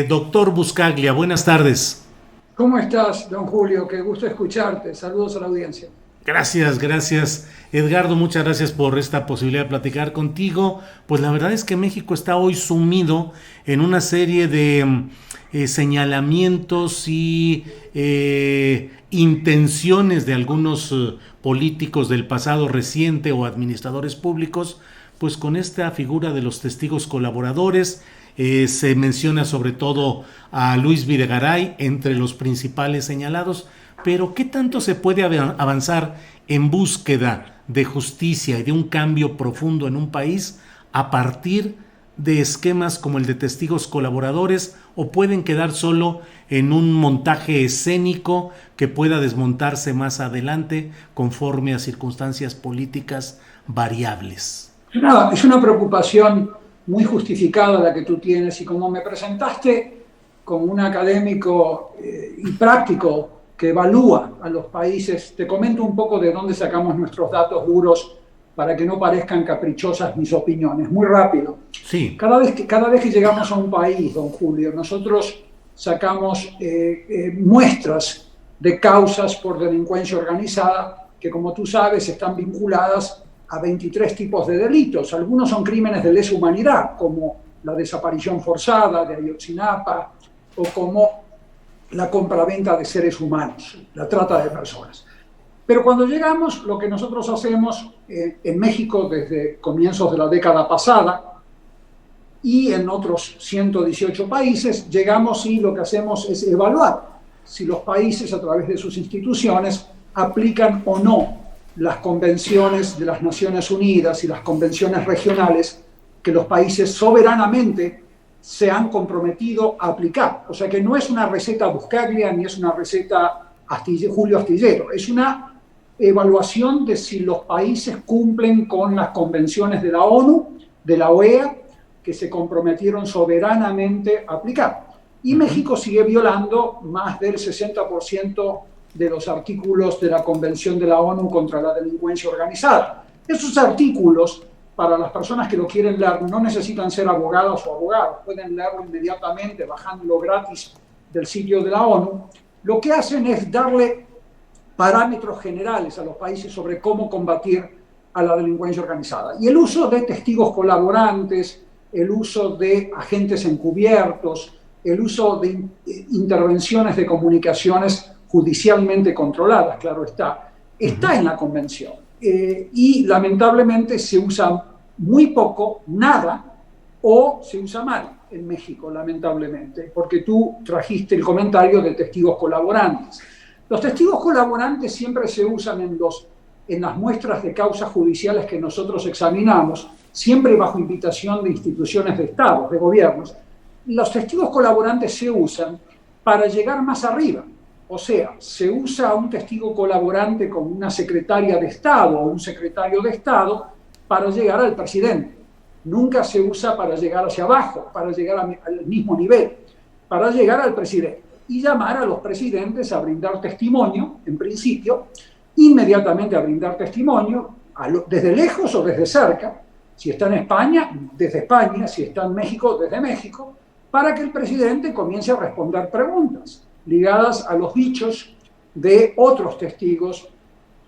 Doctor Buscaglia, buenas tardes. ¿Cómo estás, don Julio? Qué gusto escucharte. Saludos a la audiencia. Gracias, gracias. Edgardo, muchas gracias por esta posibilidad de platicar contigo. Pues la verdad es que México está hoy sumido en una serie de señalamientos y intenciones de algunos políticos del pasado reciente o administradores públicos, pues con esta figura de los testigos colaboradores. Se menciona sobre todo a Luis Videgaray entre los principales señalados, pero ¿qué tanto se puede avanzar en búsqueda de justicia y de un cambio profundo en un país a partir de esquemas como el de testigos colaboradores, o pueden quedar solo en un montaje escénico que pueda desmontarse más adelante conforme a circunstancias políticas variables? Es una preocupación muy justificada la que tú tienes y como me presentaste como un académico y práctico que evalúa a los países, te comento un poco de dónde sacamos nuestros datos duros para que no parezcan caprichosas mis opiniones. Muy rápido. Sí. Cada vez que llegamos a un país, don Julio, nosotros sacamos muestras de causas por delincuencia organizada que, como tú sabes, están vinculadas a 23 tipos de delitos. Algunos son crímenes de lesa humanidad, como la desaparición forzada de Ayotzinapa o como la compraventa de seres humanos, la trata de personas. Pero cuando llegamos, lo que nosotros hacemos en México desde comienzos de la década pasada y en otros 118 países, llegamos y lo que hacemos es evaluar si los países a través de sus instituciones aplican o no las convenciones de las Naciones Unidas y las convenciones regionales que los países soberanamente se han comprometido a aplicar. O sea que no es una receta Buscaglia ni es una receta Julio Astillero, es una evaluación de si los países cumplen con las convenciones de la ONU, de la OEA, que se comprometieron soberanamente a aplicar. Y México sigue violando más del 60% de los artículos de la Convención de la ONU contra la delincuencia organizada. Esos artículos, para las personas que lo quieren leer, no necesitan ser abogados o abogados, pueden leerlo inmediatamente bajándolo gratis del sitio de la ONU. Lo que hacen es darle parámetros generales a los países sobre cómo combatir a la delincuencia organizada. Y el uso de testigos colaborantes, el uso de agentes encubiertos, el uso de intervenciones de comunicaciones judicialmente controladas, claro está en la convención. Y lamentablemente se usa muy poco, nada, o se usa mal en México, lamentablemente, porque tú trajiste el comentario de testigos colaborantes. Los testigos colaborantes siempre se usan en las muestras de causas judiciales que nosotros examinamos, siempre bajo invitación de instituciones de Estado, de gobiernos. Los testigos colaborantes se usan para llegar más arriba. O sea, se usa a un testigo colaborante como una secretaria de Estado o un secretario de Estado para llegar al presidente. Nunca se usa para llegar hacia abajo, para llegar al mismo nivel, para llegar al presidente y llamar a los presidentes a brindar testimonio, en principio, inmediatamente a brindar testimonio, desde lejos o desde cerca, si está en España, desde España, si está en México, desde México, para que el presidente comience a responder preguntas ligadas a los dichos de otros testigos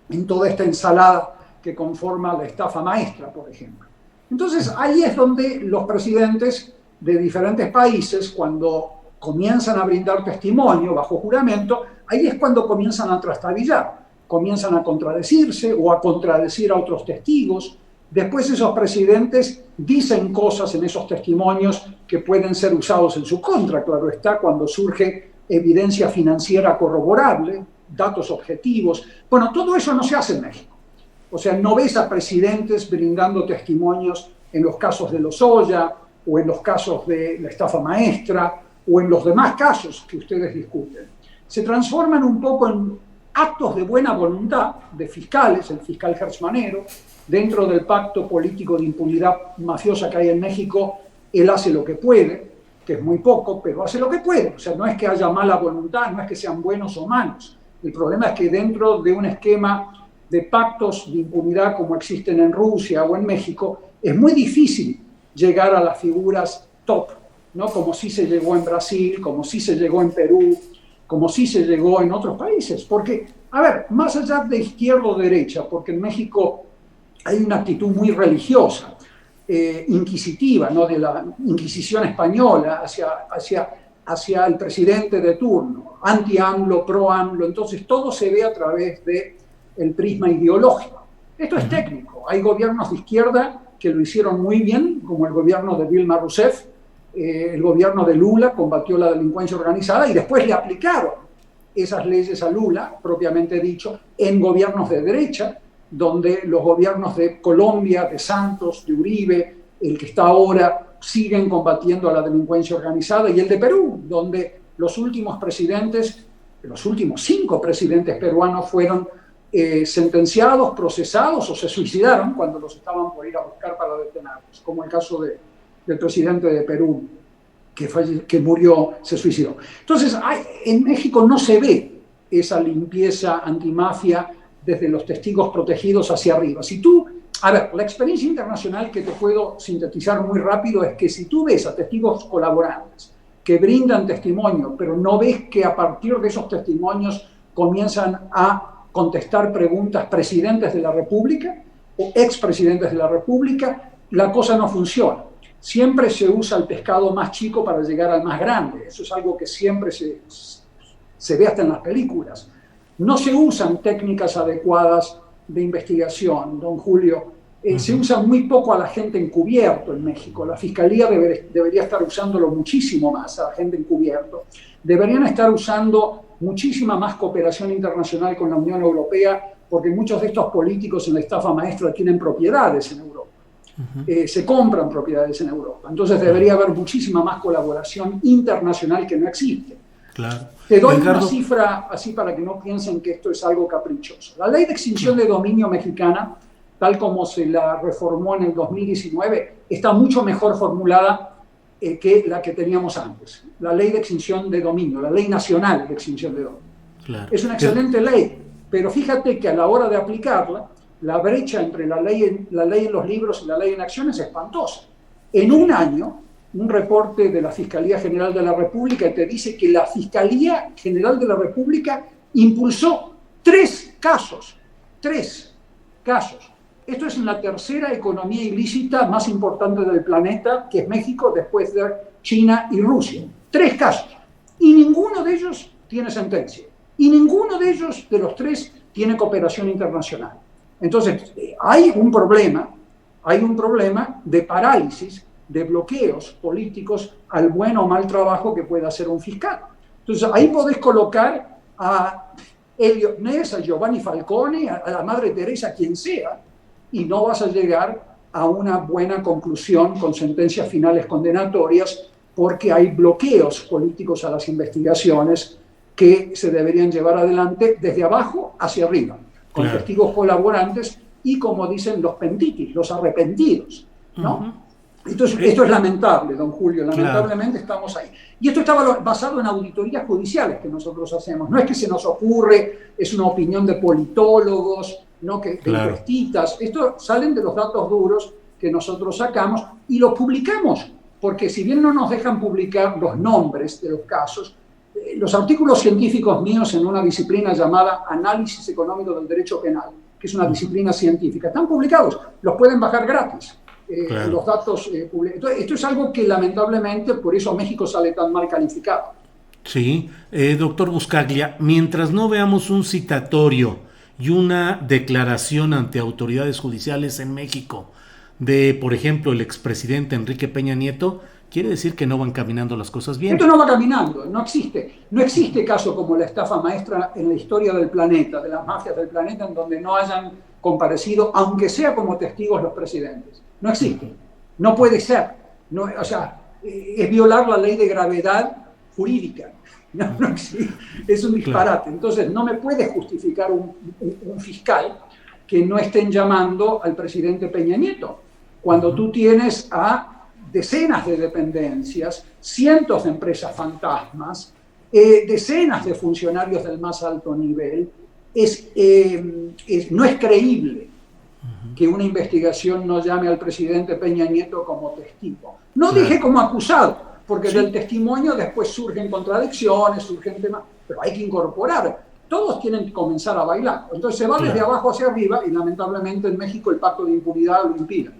en toda esta ensalada que conforma la estafa maestra, por ejemplo. Entonces, ahí es donde los presidentes de diferentes países, cuando comienzan a brindar testimonio bajo juramento, ahí es cuando comienzan a trastabillar, comienzan a contradecirse o a contradecir a otros testigos. Después esos presidentes dicen cosas en esos testimonios que pueden ser usados en su contra, claro está, cuando surge evidencia financiera corroborable, datos objetivos. Bueno, todo eso no se hace en México. O sea, no ves a presidentes brindando testimonios en los casos de Lozoya o en los casos de la estafa maestra o en los demás casos que ustedes discuten. Se transforman un poco en actos de buena voluntad de fiscales, el fiscal Hertz Manero, dentro del pacto político de impunidad mafiosa que hay en México. Él hace lo que puede, que es muy poco, pero hace lo que puede. O sea, no es que haya mala voluntad, no es que sean buenos o malos. El problema es que dentro de un esquema de pactos de impunidad como existen en Rusia o en México, es muy difícil llegar a las figuras top ¿no? Como sí se llegó en Brasil, como sí se llegó en Perú, como sí se llegó en otros países. Porque, a ver, más allá de izquierda o derecha, porque en México hay una actitud muy religiosa, inquisitiva, ¿no? De la Inquisición española hacia el presidente de turno, anti-AMLO, pro-AMLO, entonces todo se ve a través del prisma ideológico. Esto es técnico, hay gobiernos de izquierda que lo hicieron muy bien, como el gobierno de Dilma Rousseff, el gobierno de Lula combatió la delincuencia organizada y después le aplicaron esas leyes a Lula, propiamente dicho, en gobiernos de derecha, donde los gobiernos de Colombia, de Santos, de Uribe, el que está ahora, siguen combatiendo a la delincuencia organizada, y el de Perú, donde los últimos 5 presidentes peruanos fueron sentenciados, procesados o se suicidaron cuando los estaban por ir a buscar para detenerlos, como el caso del presidente de Perú, que murió, se suicidó. Entonces, en México no se ve esa limpieza antimafia desde los testigos protegidos hacia arriba. A ver, la experiencia internacional que te puedo sintetizar muy rápido es que si tú ves a testigos colaborantes que brindan testimonio, pero no ves que a partir de esos testimonios comienzan a contestar preguntas presidentes de la República o expresidentes de la República, la cosa no funciona. Siempre se usa el pescado más chico para llegar al más grande. Eso es algo que siempre se ve hasta en las películas. No se usan técnicas adecuadas de investigación, don Julio. Se usa muy poco a la gente encubierto en México. La Fiscalía debería estar usándolo muchísimo más, a la gente encubierto. Deberían estar usando muchísima más cooperación internacional con la Unión Europea, porque muchos de estos políticos en la estafa maestra tienen propiedades en Europa. Se compran propiedades en Europa. Entonces debería haber muchísima más colaboración internacional que no existe. Claro. Te doy una cifra así para que no piensen que esto es algo caprichoso. La ley de extinción de dominio mexicana, tal como se la reformó en el 2019, está mucho mejor formulada que la que teníamos antes. La ley de extinción de dominio, la ley nacional de extinción de dominio. Claro. Es una excelente ley, pero fíjate que a la hora de aplicarla, la brecha entre la ley en los libros y la ley en acción es espantosa. En un año, un reporte de la Fiscalía General de la República te dice que la Fiscalía General de la República impulsó 3 casos. 3 casos. Esto es la tercera economía ilícita más importante del planeta, que es México, después de China y Rusia. 3 casos. Y ninguno de ellos tiene sentencia. Y ninguno de ellos, de los 3, tiene cooperación internacional. Entonces, hay un problema de parálisis, de bloqueos políticos al buen o mal trabajo que pueda hacer un fiscal. Entonces, ahí podés colocar a Elliot Ness, a Giovanni Falcone, a la Madre Teresa, quien sea, y no vas a llegar a una buena conclusión con sentencias finales condenatorias, porque hay bloqueos políticos a las investigaciones que se deberían llevar adelante desde abajo hacia arriba, con testigos colaborantes y, como dicen los pentitis, los arrepentidos, ¿no? Entonces, esto es lamentable, don Julio, lamentablemente estamos ahí. Y esto estaba basado en auditorías judiciales que nosotros hacemos. No es que se nos ocurre, es una opinión de politólogos, ¿no? De encuestistas. Esto salen de los datos duros que nosotros sacamos y los publicamos, porque si bien no nos dejan publicar los nombres de los casos, los artículos científicos míos en una disciplina llamada Análisis Económico del Derecho Penal, que es una disciplina científica, están publicados, los pueden bajar gratis. Los datos públicos. Esto es algo que lamentablemente por eso México sale tan mal calificado. Sí, doctor Buscaglia, mientras no veamos un citatorio y una declaración ante autoridades judiciales en México de, por ejemplo, el expresidente Enrique Peña Nieto, quiere decir que no van caminando las cosas bien. Esto no va caminando, no existe caso como la estafa maestra en la historia del planeta, de las mafias del planeta, en donde no hayan comparecido, aunque sea como testigos los presidentes. No existe, no puede ser, no, o sea, es violar la ley de gravedad jurídica, no existe, es un disparate. Entonces no me puede justificar un fiscal que no estén llamando al presidente Peña Nieto, cuando tú tienes a decenas de dependencias, cientos de empresas fantasmas, decenas de funcionarios del más alto nivel. No es creíble que una investigación no llame al presidente Peña Nieto como testigo. No dije como acusado, porque Sí. del testimonio después surgen contradicciones, surgen temas, pero hay que incorporar. Todos tienen que comenzar a bailar. Entonces se va desde Claro. abajo hacia arriba y lamentablemente en México el pacto de impunidad lo impide.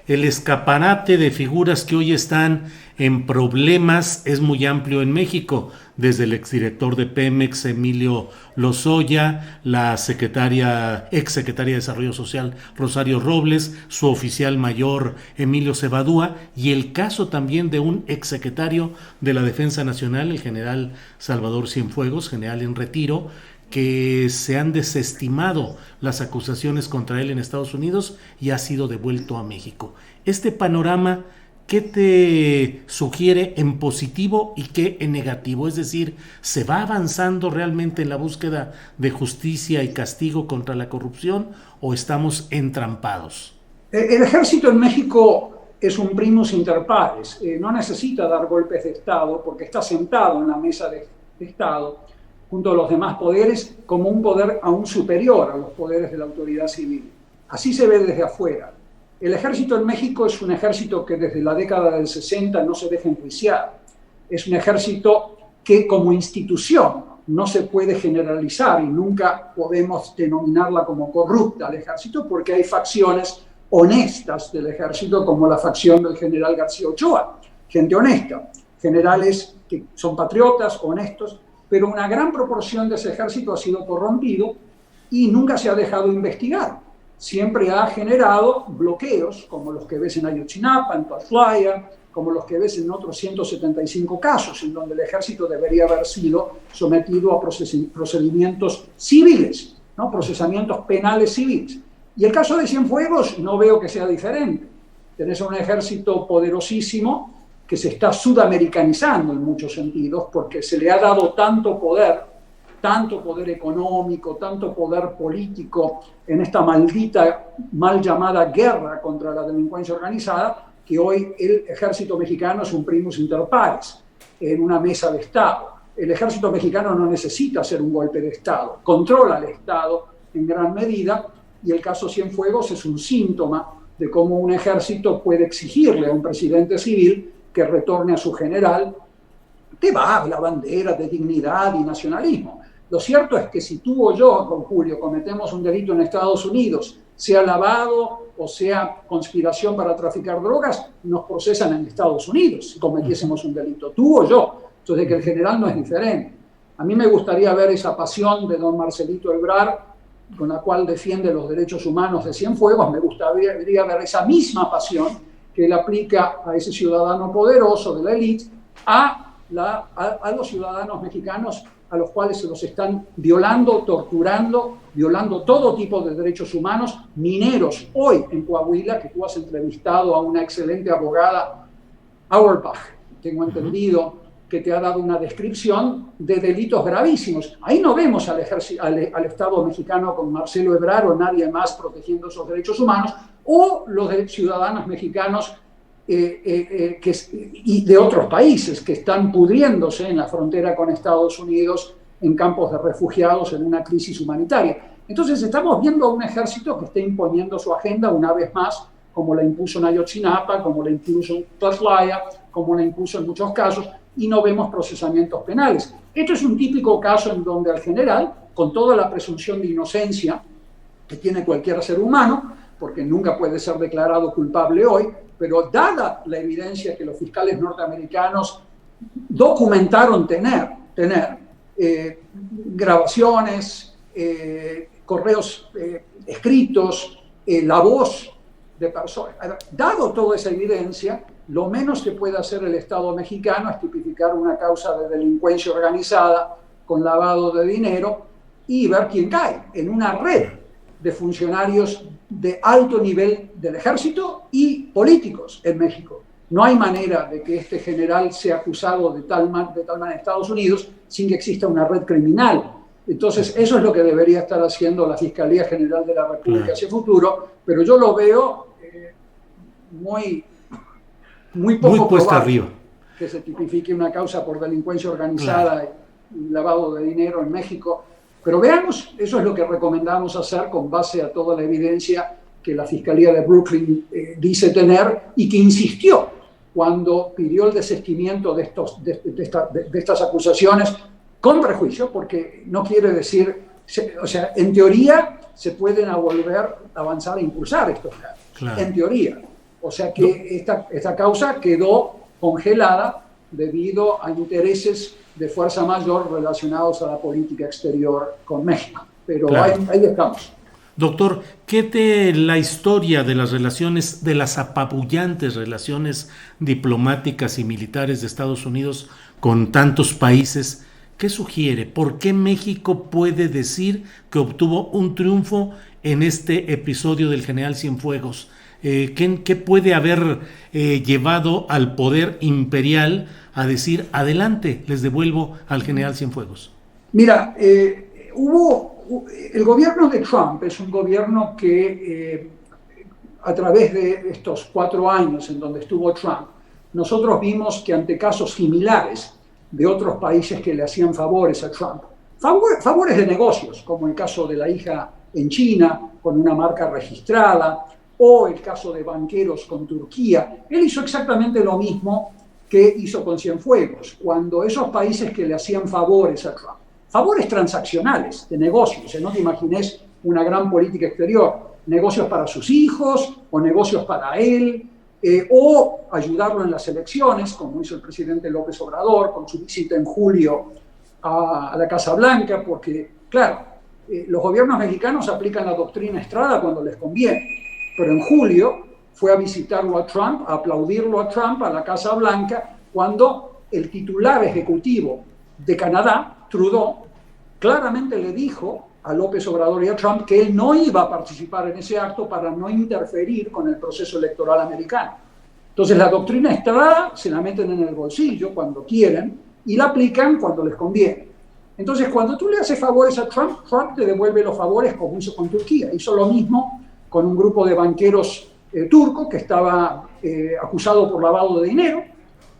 El escaparate de figuras que hoy están en problemas es muy amplio en México, desde el exdirector de Pemex, Emilio Lozoya, la exsecretaria de Desarrollo Social, Rosario Robles, su oficial mayor, Emilio Cebadúa, y el caso también de un exsecretario de la Defensa Nacional, el general Salvador Cienfuegos, general en retiro, que se han desestimado las acusaciones contra él en Estados Unidos y ha sido devuelto a México. Este panorama, ¿qué te sugiere en positivo y qué en negativo? Es decir, ¿se va avanzando realmente en la búsqueda de justicia y castigo contra la corrupción o estamos entrampados? El ejército en México es un primus inter pares, no necesita dar golpes de Estado porque está sentado en la mesa de Estado junto a los demás poderes como un poder aún superior a los poderes de la autoridad civil. Así se ve desde afuera. El ejército en México es un ejército que desde la década del 60 no se deja enjuiciar. Es un ejército que como institución no se puede generalizar y nunca podemos denominarla como corrupta al ejército porque hay facciones honestas del ejército como la facción del general García Ochoa, gente honesta, generales que son patriotas, honestos, pero una gran proporción de ese ejército ha sido corrompido y nunca se ha dejado investigar. Siempre ha generado bloqueos, como los que ves en Ayotzinapa, en Tlaxcala, como los que ves en otros 175 casos, en donde el ejército debería haber sido sometido a procedimientos civiles, ¿no? Procesamientos penales civiles. Y el caso de Cienfuegos no veo que sea diferente. Tenés un ejército poderosísimo que se está sudamericanizando en muchos sentidos porque se le ha dado tanto poder económico, tanto poder político en esta maldita, mal llamada guerra contra la delincuencia organizada, que hoy el ejército mexicano es un primus inter pares en una mesa de Estado. El ejército mexicano no necesita hacer un golpe de Estado, controla al Estado en gran medida, y el caso Cienfuegos es un síntoma de cómo un ejército puede exigirle a un presidente civil que retorne a su general, te va la bandera de dignidad y nacionalismo. Lo cierto es que si tú o yo, don Julio, cometemos un delito en Estados Unidos, sea lavado o sea conspiración para traficar drogas, nos procesan en Estados Unidos si cometiésemos un delito, tú o yo. Entonces, que el general no es diferente. A mí me gustaría ver esa pasión de don Marcelito Ebrard, con la cual defiende los derechos humanos de Cienfuegos. Me gustaría ver esa misma pasión que él aplica a ese ciudadano poderoso de la élite, a los ciudadanos mexicanos a los cuales se los están violando, torturando, violando todo tipo de derechos humanos, mineros. Hoy en Coahuila, que tú has entrevistado a una excelente abogada, Auerbach, tengo entendido, que te ha dado una descripción de delitos gravísimos. Ahí no vemos al Estado mexicano con Marcelo Ebrard o nadie más protegiendo esos derechos humanos, o los ciudadanos mexicanos y de otros países que están pudriéndose en la frontera con Estados Unidos en campos de refugiados en una crisis humanitaria. Entonces estamos viendo a un ejército que está imponiendo su agenda una vez más, como la impuso en Ayotzinapa, como la impuso en Tlaxcala, como la impuso en muchos casos, y no vemos procesamientos penales. Esto es un típico caso en donde al general, con toda la presunción de inocencia que tiene cualquier ser humano, porque nunca puede ser declarado culpable hoy, pero dada la evidencia que los fiscales norteamericanos documentaron tener grabaciones, correos escritos, la voz de personas, dado toda esa evidencia, lo menos que puede hacer el Estado mexicano es tipificar una causa de delincuencia organizada con lavado de dinero y ver quién cae en una red de funcionarios de alto nivel del ejército y políticos en México. No hay manera de que este general sea acusado de tal manera en Estados Unidos sin que exista una red criminal. Entonces, eso es lo que debería estar haciendo la Fiscalía General de la República hacia el futuro, pero yo lo veo muy poco puesta probable arriba que se tipifique una causa por delincuencia organizada y lavado de dinero en México. Pero veamos, eso es lo que recomendamos hacer con base a toda la evidencia que la Fiscalía de Brooklyn dice tener y que insistió cuando pidió el desistimiento de estas acusaciones con prejuicio, porque no quiere decir, o sea, en teoría se pueden volver a avanzar e impulsar estos casos, claro. En teoría. O sea que esta causa quedó congelada debido a intereses de fuerza mayor relacionados a la política exterior con México. Pero claro. ahí estamos. Doctor, ¿qué de la historia de las relaciones, de las apabullantes relaciones diplomáticas y militares de Estados Unidos con tantos países, qué sugiere? ¿Por qué México puede decir que obtuvo un triunfo en este episodio del general Cienfuegos? ¿Qué puede haber llevado al poder imperial a decir, adelante, les devuelvo al general Cienfuegos? Mira, el gobierno de Trump es un gobierno que a través de estos 4 años en donde estuvo Trump, nosotros vimos que ante casos similares de otros países que le hacían favores a Trump, favores de negocios, como el caso de la hija en China con una marca registrada, o el caso de banqueros con Turquía, él hizo exactamente lo mismo que hizo con Cienfuegos, cuando esos países que le hacían favores a Trump, favores transaccionales de negocios, no te imagines una gran política exterior, negocios para sus hijos o negocios para él, o ayudarlo en las elecciones, como hizo el presidente López Obrador con su visita en julio a la Casa Blanca, porque, claro, los gobiernos mexicanos aplican la doctrina Estrada cuando les conviene, pero en julio fue a visitarlo a Trump, a aplaudirlo a Trump a la Casa Blanca, cuando el titular ejecutivo de Canadá, Trudeau, claramente le dijo a López Obrador y a Trump que él no iba a participar en ese acto para no interferir con el proceso electoral americano. Entonces la doctrina Estrada se la meten en el bolsillo cuando quieren y la aplican cuando les conviene. Entonces cuando tú le haces favores a Trump, Trump te devuelve los favores como hizo con Turquía. Hizo lo mismo con un grupo de banqueros turcos que estaba acusado por lavado de dinero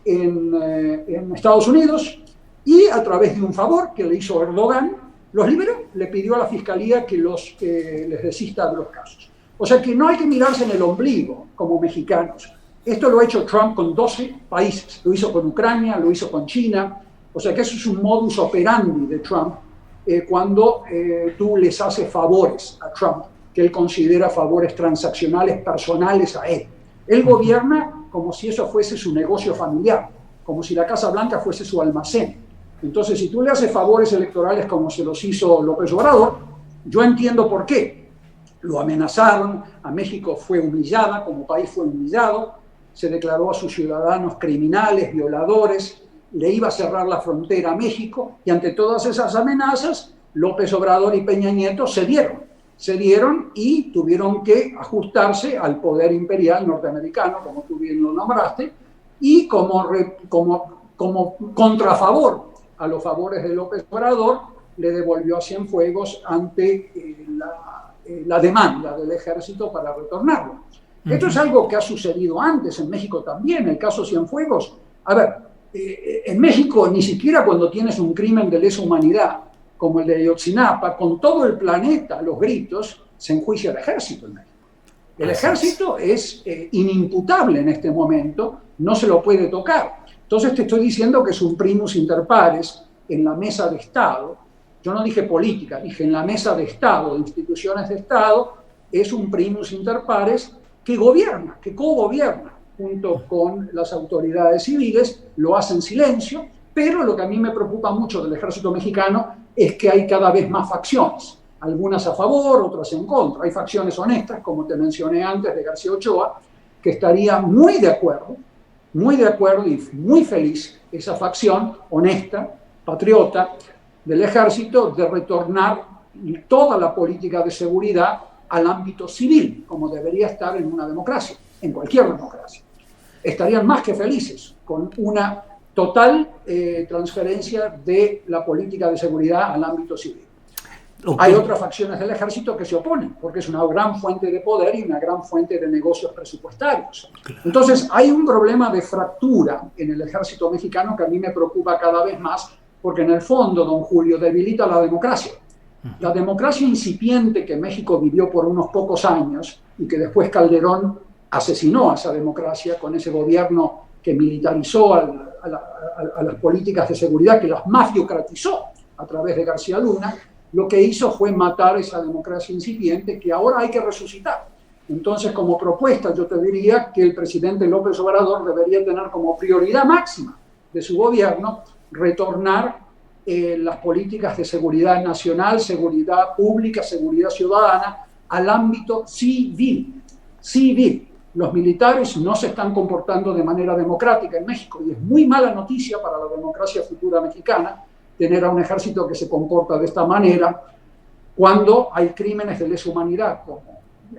en Estados Unidos, y a través de un favor que le hizo Erdogan, los liberó, le pidió a la fiscalía que les desista de los casos. O sea que no hay que mirarse en el ombligo como mexicanos. Esto lo ha hecho Trump con 12 países, lo hizo con Ucrania, lo hizo con China, o sea que eso es un modus operandi de Trump cuando tú les haces favores a Trump, que él considera favores transaccionales personales a él. Él gobierna como si eso fuese su negocio familiar, como si la Casa Blanca fuese su almacén. Entonces, si tú le haces favores electorales como se los hizo López Obrador, yo entiendo por qué. Lo amenazaron, a México fue humillada, como país fue humillado, se declaró a sus ciudadanos criminales, violadores, le iba a cerrar la frontera a México, y ante todas esas amenazas, López Obrador y Peña Nieto cedieron y tuvieron que ajustarse al poder imperial norteamericano, como tú bien lo nombraste, y como contrafavor a los favores de López Obrador, le devolvió a Cienfuegos ante la demanda del ejército para retornarlo. Esto es algo que ha sucedido antes en México también, el caso Cienfuegos. A ver, en México ni siquiera cuando tienes un crimen de lesa humanidad como el de Ayotzinapa, con todo el planeta a los gritos, se enjuicia el ejército en México. El ejército es inimputable en este momento, no se lo puede tocar. Entonces te estoy diciendo que es un primus inter pares en la mesa de Estado. Yo no dije política, dije en la mesa de Estado, de instituciones de Estado, es un primus inter pares que gobierna, que cogobierna junto con las autoridades civiles, lo hace en silencio, pero lo que a mí me preocupa mucho del ejército mexicano es que hay cada vez más facciones, algunas a favor, otras en contra. Hay facciones honestas, como te mencioné antes, de García Ochoa, que estaría muy de acuerdo y muy feliz, esa facción honesta, patriota del ejército, de retornar toda la política de seguridad al ámbito civil, como debería estar en una democracia, en cualquier democracia. Estarían más que felices con una total transferencia de la política de seguridad al ámbito civil. Okay. Hay otras facciones del ejército que se oponen, porque es una gran fuente de poder y una gran fuente de negocios presupuestarios. Claro. Entonces, hay un problema de fractura en el ejército mexicano que a mí me preocupa cada vez más, porque en el fondo, don Julio, debilita la democracia. La democracia incipiente que México vivió por unos pocos años y que después Calderón asesinó a esa democracia con ese gobierno que militarizó a las políticas de seguridad, que las mafiocratizó a través de García Luna, lo que hizo fue matar esa democracia incipiente que ahora hay que resucitar. Entonces, como propuesta, yo te diría que el presidente López Obrador debería tener como prioridad máxima de su gobierno retornar las políticas de seguridad nacional, seguridad pública, seguridad ciudadana al ámbito civil. Civil. Los militares no se están comportando de manera democrática en México y es muy mala noticia para la democracia futura mexicana tener a un ejército que se comporta de esta manera cuando hay crímenes de lesa humanidad como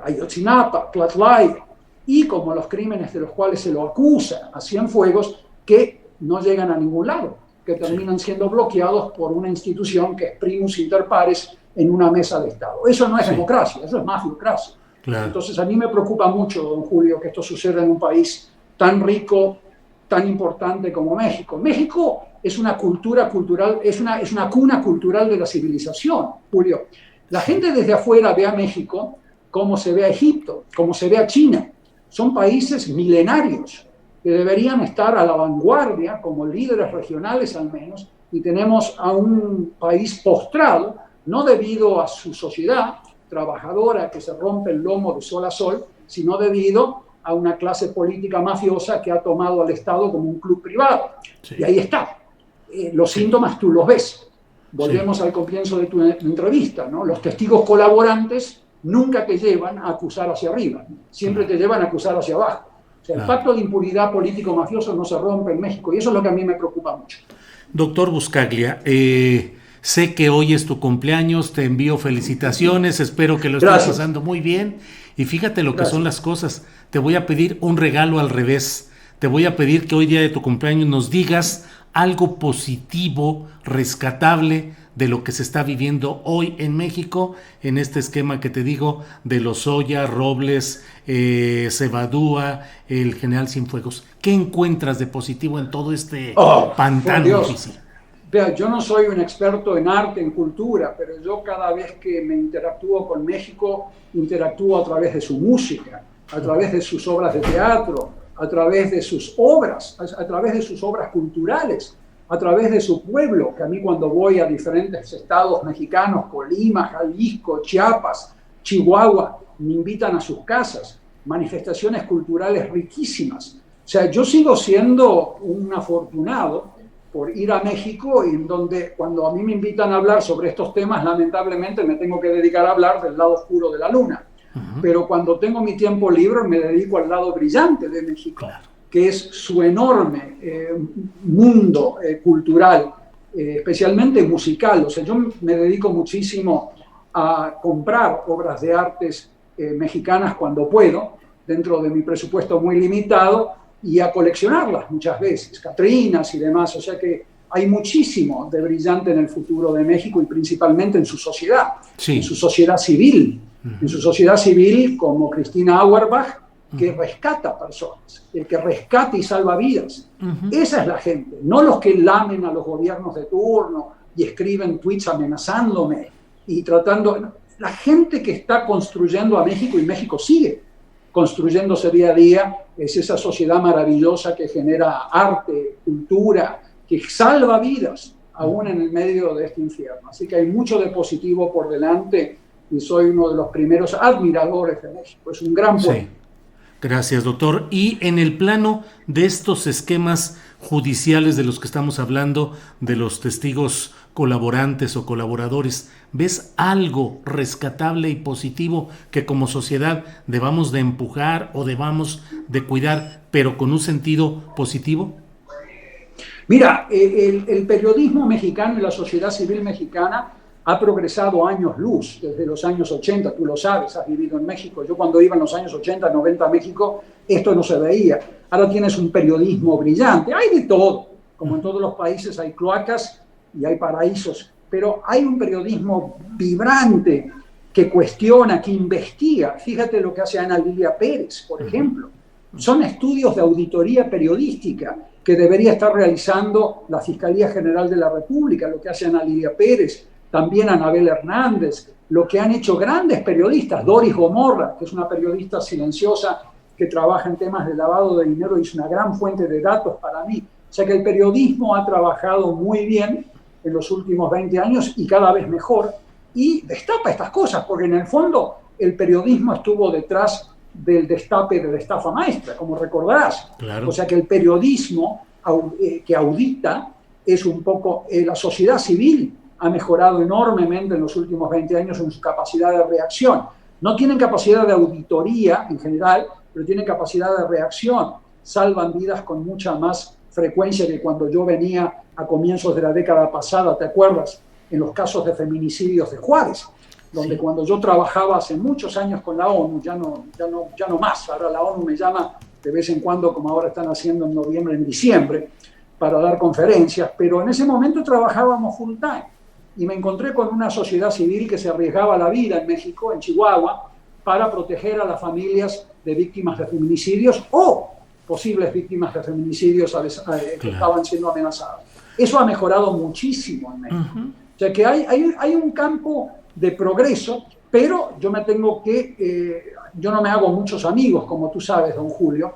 Ayotzinapa, Tlaxcala y como los crímenes de los cuales se lo acusa a Cienfuegos que no llegan a ningún lado, que terminan siendo bloqueados por una institución que es primus inter pares en una mesa de Estado. Eso no es democracia, eso es mafiocracia. Claro. Entonces a mí me preocupa mucho, don Julio, que esto suceda en un país tan rico, tan importante como México. México es una cultura cultural, es una cuna cultural de la civilización, Julio. La gente desde afuera ve a México como se ve a Egipto, como se ve a China. Son países milenarios que deberían estar a la vanguardia como líderes regionales al menos, y tenemos a un país postrado, no debido a su sociedad trabajadora que se rompe el lomo de sol a sol, sino debido a una clase política mafiosa que ha tomado al Estado como un club privado. Sí. Y ahí está. Los síntomas tú los ves. Volvemos al comienzo de tu entrevista, ¿no? Los testigos colaborantes nunca te llevan a acusar hacia arriba, siempre te llevan a acusar hacia abajo. O sea, el pacto de impunidad político-mafioso no se rompe en México y eso es lo que a mí me preocupa mucho. Doctor Buscaglia, sé que hoy es tu cumpleaños, te envío felicitaciones, espero que lo estés pasando muy bien y fíjate lo que son las cosas. Te voy a pedir un regalo al revés, te voy a pedir que hoy día de tu cumpleaños nos digas algo positivo, rescatable de lo que se está viviendo hoy en México, en este esquema que te digo de Lozoya, Robles, Cebadúa, el general Cienfuegos. ¿Qué encuentras de positivo en todo este pantano difícil? Vea, yo no soy un experto en arte, en cultura, pero yo cada vez que me interactúo con México, interactúo a través de su música, a través de sus obras de teatro, a través de sus obras, a través de sus obras culturales, a través de su pueblo, que a mí cuando voy a diferentes estados mexicanos, Colima, Jalisco, Chiapas, Chihuahua, me invitan a sus casas, manifestaciones culturales riquísimas. O sea, yo sigo siendo un afortunado por ir a México y en donde cuando a mí me invitan a hablar sobre estos temas, lamentablemente me tengo que dedicar a hablar del lado oscuro de la luna. Pero cuando tengo mi tiempo libre me dedico al lado brillante de México, que es su enorme mundo cultural, especialmente musical. O sea, yo me dedico muchísimo a comprar obras de artes mexicanas cuando puedo, dentro de mi presupuesto muy limitado, y a coleccionarlas muchas veces, catrinas y demás. O sea que hay muchísimo de brillante en el futuro de México y principalmente en su sociedad, en su sociedad civil. En su sociedad civil, como Cristina Auerbach, que rescata personas, el que rescata y salva vidas. Esa es la gente, no los que lamen a los gobiernos de turno y escriben tweets amenazándome y tratando. La gente que está construyendo a México, y México sigue construyéndose día a día, es esa sociedad maravillosa que genera arte, cultura, que salva vidas, aún en el medio de este infierno. Así que hay mucho de positivo por delante y soy uno de los primeros admiradores de México. Es un gran pueblo. Sí. Gracias, doctor. Y en el plano de estos esquemas judiciales de los que estamos hablando, de los testigos colaborantes o colaboradores, ¿ves algo rescatable y positivo que como sociedad debamos de empujar o debamos de cuidar, pero con un sentido positivo? Mira, el periodismo mexicano y la sociedad civil mexicana ha progresado años luz desde los años 80, tú lo sabes, has vivido en México. Yo cuando iba en los años 80, 90 a México, esto no se veía. Ahora tienes un periodismo brillante, hay de todo. Como en todos los países hay cloacas y hay paraísos, pero hay un periodismo vibrante que cuestiona, que investiga. Fíjate lo que hace Ana Lilia Pérez, por ejemplo. Son estudios de auditoría periodística que debería estar realizando la Fiscalía General de la República, lo que hace Ana Lilia Pérez, también Anabel Hernández, lo que han hecho grandes periodistas, Doris Gomorra, que es una periodista silenciosa que trabaja en temas de lavado de dinero y es una gran fuente de datos para mí. O sea que el periodismo ha trabajado muy bien en los últimos 20 años y cada vez mejor, y destapa estas cosas, porque en el fondo el periodismo estuvo detrás del destape de la estafa maestra, como recordarás. Claro. O sea que el periodismo que audita es un poco, la sociedad civil ha mejorado enormemente en los últimos 20 años en su capacidad de reacción. No tienen capacidad de auditoría en general, pero tienen capacidad de reacción. Salvan vidas con mucha más frecuencia que cuando yo venía a comienzos de la década pasada, ¿te acuerdas? En los casos de feminicidios de Juárez, donde cuando yo trabajaba hace muchos años con la ONU, ya no más, ahora la ONU me llama de vez en cuando, como ahora están haciendo en noviembre, en diciembre, para dar conferencias, pero en ese momento trabajábamos full time y me encontré con una sociedad civil que se arriesgaba la vida en México, en Chihuahua, para proteger a las familias de víctimas de feminicidios o posibles víctimas de feminicidios que estaban siendo amenazadas. Eso ha mejorado muchísimo en México. O sea que hay un campo de progreso, pero yo yo no me hago muchos amigos, como tú sabes, don Julio,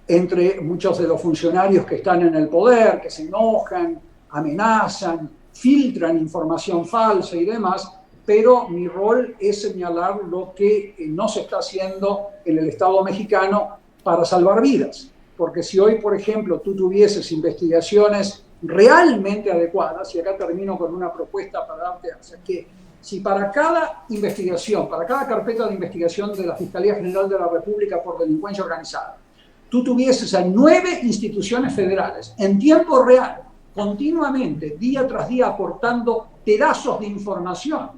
entre muchos de los funcionarios que están en el poder, que se enojan, amenazan, filtran información falsa y demás, pero mi rol es señalar lo que no se está haciendo en el Estado mexicano para salvar vidas. Porque si hoy, por ejemplo, tú tuvieses investigaciones realmente adecuadas, y acá termino con una propuesta para darte, o sea, que si para cada investigación, para cada carpeta de investigación de la Fiscalía General de la República por delincuencia organizada, tú tuvieses a 9 instituciones federales en tiempo real, continuamente, día tras día, aportando pedazos de información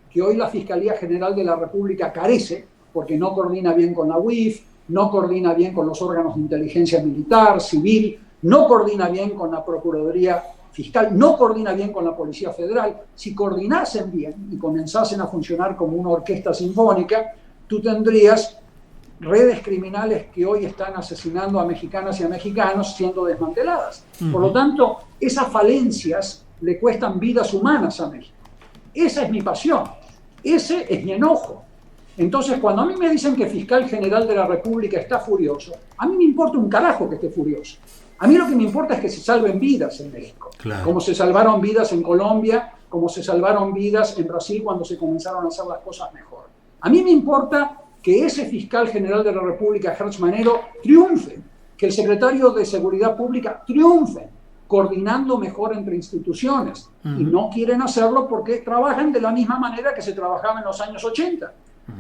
que hoy la Fiscalía General de la República carece, porque no coordina bien con la UIF, no coordina bien con los órganos de inteligencia militar, civil, no coordina bien con la Procuraduría Fiscal, no coordina bien con la Policía Federal. Si coordinasen bien y comenzasen a funcionar como una orquesta sinfónica, tú tendrías redes criminales que hoy están asesinando a mexicanas y a mexicanos siendo desmanteladas. Por lo tanto, esas falencias le cuestan vidas humanas a México. Esa es mi pasión, ese es mi enojo. Entonces, cuando a mí me dicen que el fiscal general de la República está furioso, a mí me importa un carajo que esté furioso. A mí lo que me importa es que se salven vidas en México, como se salvaron vidas en Colombia, como se salvaron vidas en Brasil cuando se comenzaron a hacer las cosas mejor. A mí me importa que ese fiscal general de la República, Hertz Manero, triunfe, que el secretario de Seguridad Pública triunfe, coordinando mejor entre instituciones. Y no quieren hacerlo porque trabajan de la misma manera que se trabajaba en los años 80.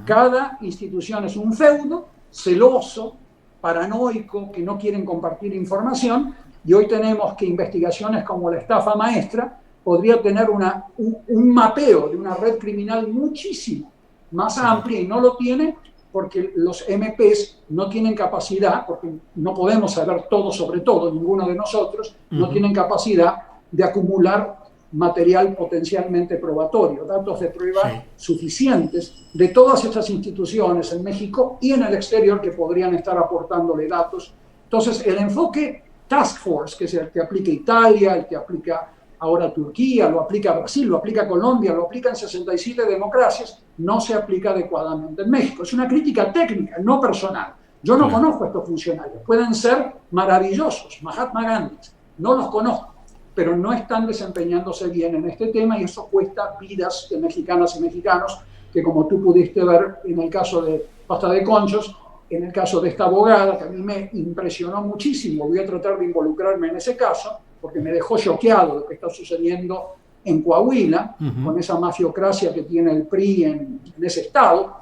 Cada institución es un feudo, celoso, paranoico, que no quieren compartir información, y hoy tenemos que investigaciones como la estafa maestra podría tener un mapeo de una red criminal muchísimo más amplia, y no lo tiene porque los MPs no tienen capacidad, porque no podemos saber todo sobre todo, ninguno de nosotros, no tienen capacidad de acumular material potencialmente probatorio, datos de prueba suficientes de todas estas instituciones en México y en el exterior que podrían estar aportándole datos. Entonces, el enfoque Task Force, que es el que aplica Italia, el que aplica ahora Turquía, lo aplica Brasil, lo aplica Colombia, lo aplica en 67 democracias, no se aplica adecuadamente en México. Es una crítica técnica, no personal. Yo no conozco a estos funcionarios. Pueden ser maravillosos, Mahatma Gandhi, no los conozco, pero no están desempeñándose bien en este tema, y eso cuesta vidas de mexicanas y mexicanos, que como tú pudiste ver en el caso de Pasta de Conchos, en el caso de esta abogada, que a mí me impresionó muchísimo, voy a tratar de involucrarme en ese caso, porque me dejó choqueado lo que está sucediendo en Coahuila, con esa mafiocracia que tiene el PRI en ese estado,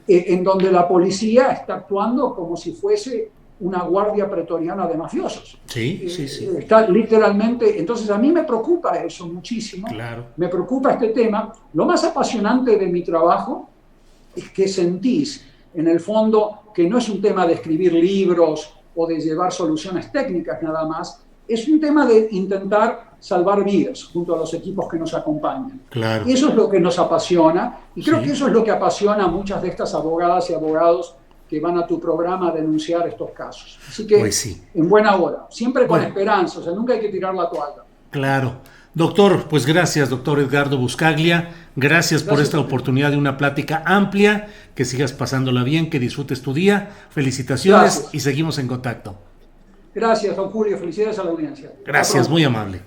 en donde la policía está actuando como si fuese una guardia pretoriana de mafiosos. Está literalmente. Entonces a mí me preocupa eso muchísimo, me preocupa este tema. Lo más apasionante de mi trabajo es que sentís, en el fondo, que no es un tema de escribir libros o de llevar soluciones técnicas nada más, es un tema de intentar salvar vidas junto a los equipos que nos acompañan. Y eso es lo que nos apasiona, y creo que eso es lo que apasiona a muchas de estas abogadas y abogados que van a tu programa a denunciar estos casos. Así que, en buena hora, siempre con esperanza, o sea, nunca hay que tirar la toalla. Claro. Doctor, pues gracias, doctor Edgardo Buscaglia. Gracias por esta oportunidad de una plática amplia. Que sigas pasándola bien, que disfrutes tu día. Felicitaciones y seguimos en contacto. Gracias, don Julio. Felicidades a la audiencia. Gracias, muy amable.